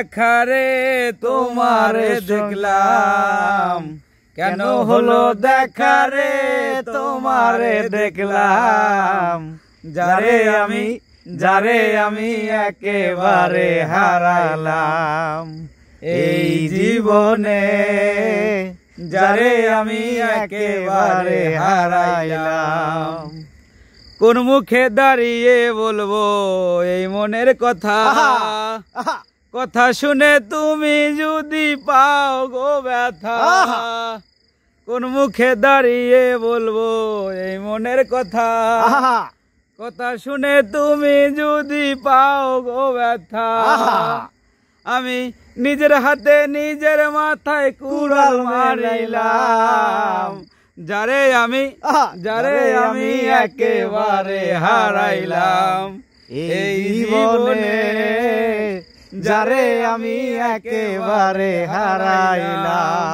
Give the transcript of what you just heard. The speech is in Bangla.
দেখারে তোমারে দেখলাম, কেন হলো দেখারে তোমারে দেখলাম, যারে আমি একেবারে হারাইলাম এই জীবনে, যারে আমি একেবারে হারাইলাম। কোন মুখে দাঁড়িয়ে বলবো এই মনের কথা, কথা শুনে তুমি যদি পাও গো ব্যথা। কোন মুখে দাঁড়িয়ে বলবো এই মনের কথা, কথা শুনে তুমি যদি পাও গো ব্যথা। আমি নিজের হাতে নিজের মাথায় কুড়াল মারিলাম, যারে আমি একেবারে হারাইলাম এই জীবনে, যারে আমি একেবারে হারাইলাম।